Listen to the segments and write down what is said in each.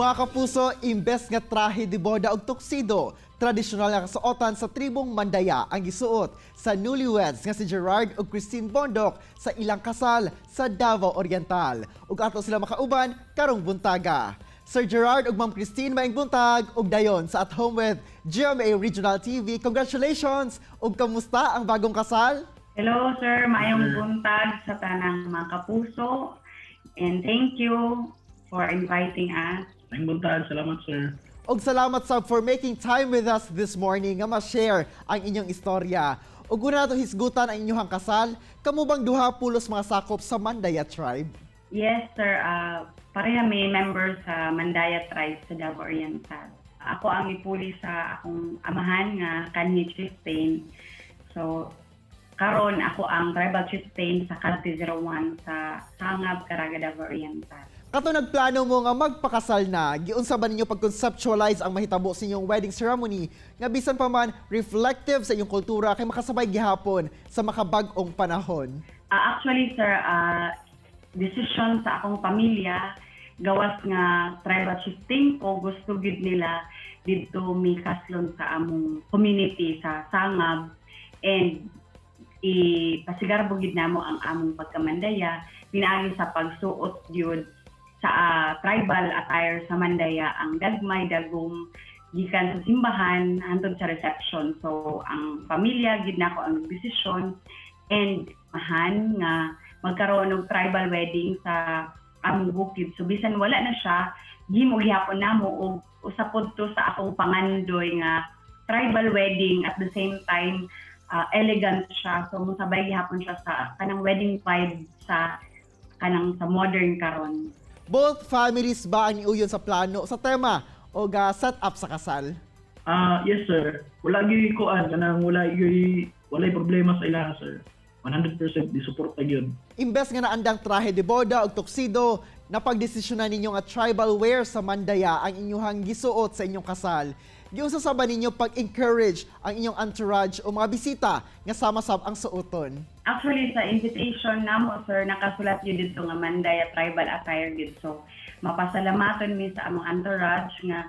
Mga kapuso, imbes nga trahe de boda og tuxedo, tradisyonal nga kasuotan sa tribong Mandaya ang gisuot sa newlyweds nga si Gerard ug Christine Bondok sa ilang kasal sa Davao Oriental. Ug ato sila makauban karong buntaga. Sir Gerard ug Ma'am Christine, maayong buntag ug dayon sa At Home with GMA Regional TV. Congratulations ug kamusta ang bagong kasal? Hello sir, maayong buntag sa tanang mga kapuso and thank you for inviting us. Maayong buntag, salamat sir. Og salamat sab for making time with us this morning nga ma-share ang inyong istorya. Ug una nato hisgutan ang inyong kasal, kamo bang duha pulos mga sakop sa Mandaya tribe? Yes sir, pareha may member sa Mandaya tribe sa Davao Oriental. Ako ang ipuli sa akong amahan nga kanhi chieftain. So karon ako ang tribal chieftain sa Cavite 01 sa Sangab, Caraga, Davao Oriental. Kato nagplano mo nga magpakasal na, giunsa ba ninyo pag-conceptualize ang mahitabo sa inyong wedding ceremony nga bisan pa man reflective sa inyong kultura kay makasabay gihapon sa makabag-ong panahon? Actually sir, decision sa akong pamilya gawas nga tribal chieftain ko, gusto gid nila dito mi kaslon sa among community sa Sangab and ipasigarbo gid namo ang among pagkamandaya pinaagi sa pagsuot gyud sa tribal attire sa Mandaya ang dagmay dagom gikan sa simbahan hantod sa reception. So ang pamilya gid nako ang desisyon and mahan nga magkaroon og tribal wedding sa among bukid. So bisan wala na siya, gihimo gihapon namo og usapod to sa akong pangandoy nga tribal wedding at the same time elegant siya. So musabay gihapon siya sa kanang wedding vibe sa kanang sa modern karon. Both families ba ang niuyon sa plano sa tema o set up sa kasal? Yes sir. Wala gyud kuan kanang walay problema sa ilaha sir. 100% di support gyud. Imbes nga naandang trahe de boda o tuxedo, napagdesisyonan ninyo nga tribal wear sa Mandaya ang inyong gisuot sa inyong kasal. Giunsa sa ba ninyo pag-encourage ang inyong entourage o mga bisita nga sama-sab ang suoton? Actually, sa invitation namo sir, nakasulat yun dito nga Mandaya tribal attire gid. So, mapasalamaton mi sa among entourage nga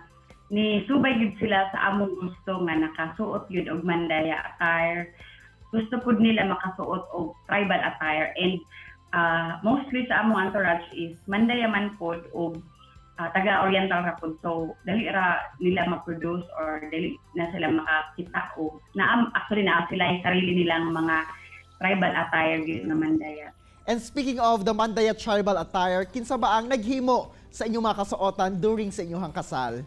ni subay gid sila sa among gusto nga nakasuot yun og Mandaya attire. Gusto pud nila makasuot og tribal attire and mostly sa among entourage is Mandaya man pod og taga-oriental ra pod. So dali ra nila ma-produce or dali na sila makakita og actually na sila yung sarili nilang mga tribal attire gyud nga Mandaya. And speaking of the Mandaya tribal attire, kinsa ba ang naghimo sa inyong mga kasuotan during sa inyong kasal?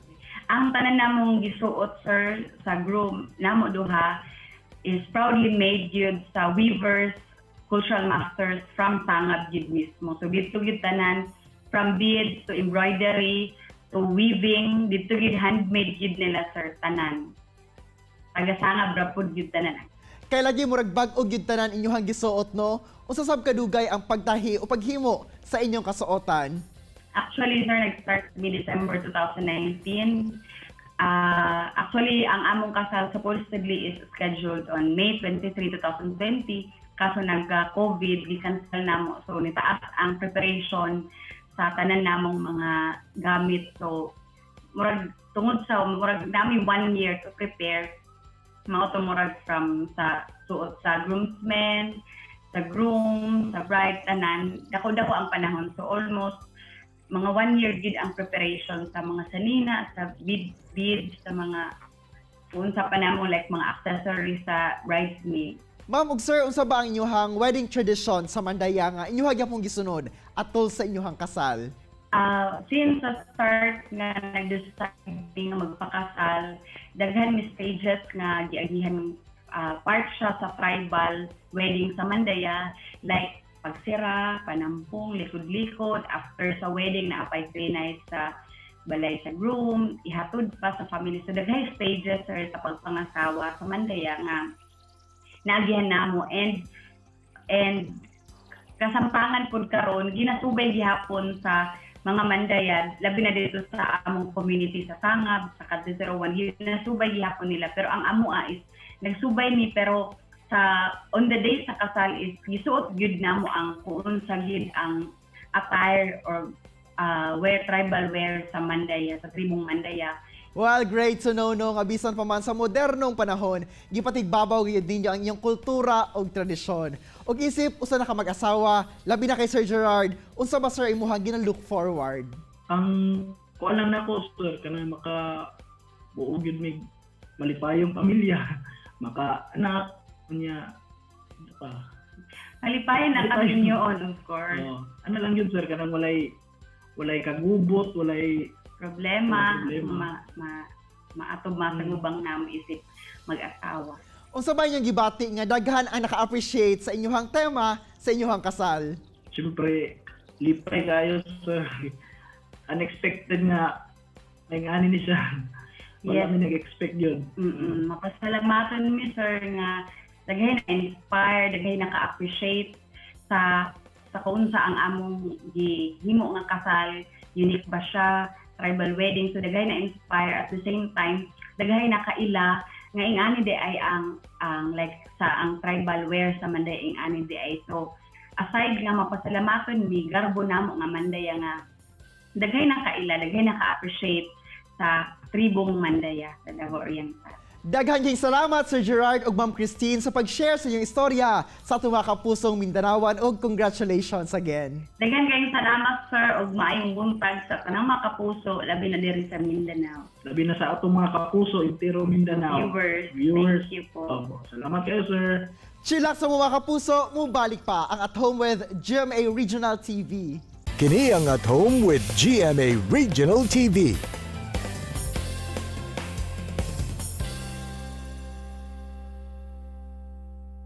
Ang tanan namong gisuot sir sa groom namo duha is proudly made gyud sa weavers, cultural masters from Sangab gyud mismo. So dito gyud tanan from beads to embroidery to weaving, dito gyud handmade gyud nila sir tanan. Taga Sangab ra pud gyud tanan. Kay lagi murag bag-o gyud tanan inyong gisuot no? Usa sab kadugay ang pagtahi o paghimo sa inyong kasuotan? Actually sir, nag-start mi December 2019. Actually, ang among kasal supposedly is scheduled on May 23, 2020. Kaso nagka-COVID, di-cancel namo. So, nitaas ang preparation sa tanan namong mga gamit. So, tungod sa namin 1 year to prepare, mga tumurag from sa suot sa groomsmen, sa groom, sa bride, tanan. Dako-dako ang panahon. So, almost mga 1 year gid ang preparation sa mga sanina, sa beads, sa mga unsa pa namo like mga accessories sa bridesmaid. Ma'am ug sir, unsa ba ang inyong wedding tradition sa Mandaya nga inyong gyapon gisunod atol sa inyong kasal? Since sa start nga nag-decide nga magpakasal, daghan mi stages nga giagihan part siya sa tribal wedding sa Mandaya like pagsira, panampong, likod-likod, after sa wedding na apay night sa balay sa groom, ihatod pa sa family. So daghay stages sir sa pagpangasawa sa Mandaya nga naagihan namo and kasampangan pud karon ginasubay gihapon sa mga Mandaya, labi na dito sa among community sa Sangab, sa Cavite 01, ginasubay gihapon nila. Pero ang amoa is nagsubay ni pero sa on the day sa kasal is gisuot gyud namo ang kung sa gid ang attire or tribal wear sa Mandaya, sa tribong Mandaya. Well, great to know no, nga bisan pa man sa modernong panahon, gipatigbabaw gyud ninyo ang inyong kultura o tradisyon. Og isip usa na ka mag-asawa, labi na kay Sir Gerard, unsa ba sir imuhang gina-look forward? Ang kuan lang nako sir kana maka buo gyud mig malipayong pamilya, maka anak unya pa. Malipayan na kami niyoon, of course. Ano lang yun sir kanang walay kagubot, walay Problema, Problema. maatob masagubang na isip mag-asawa. Unsa ba inyong gibati nga daghan ang naka-appreciate sa inyong tema sa inyong kasal? siyempre lipay kayo sir. Unexpected nga may ngani ni siya. Wala Yes. mi nag-expect yun. Mapasalamatan mi sir nga daghay na inspire, daghay na ka-appreciate sa kung sa ang among gihimo nga kasal, unique ba siya, tribal wedding, so daghay na inspire at the same time daghay na kaila nga ingani di ay ang like sa ang tribal wear sa Mandaya ingani di ay. So aside nga mapasalamatan mi garbo namo nga Mandaya nga daghay na kaila, daghay na ka-appreciate sa tribong Mandaya sa Davao Oriental. Daghang ging salamat Sir Gerard ug Ma'am Christine sa pag-share sa inyong istorya sa atong mga kapusong Mindanawan ug congratulations again. Daghan kayong salamat sir ug maayong buntag sa tanang mga kapuso labi na diri sa Mindanao. Labi na sa atong mga kapuso intero Mindanao. Viewers, thank you po. Opo, salamat kayo sir. Chillax sa mga kapuso, mubalik pa ang At Home with GMA Regional TV. Kini ang At Home with GMA Regional TV.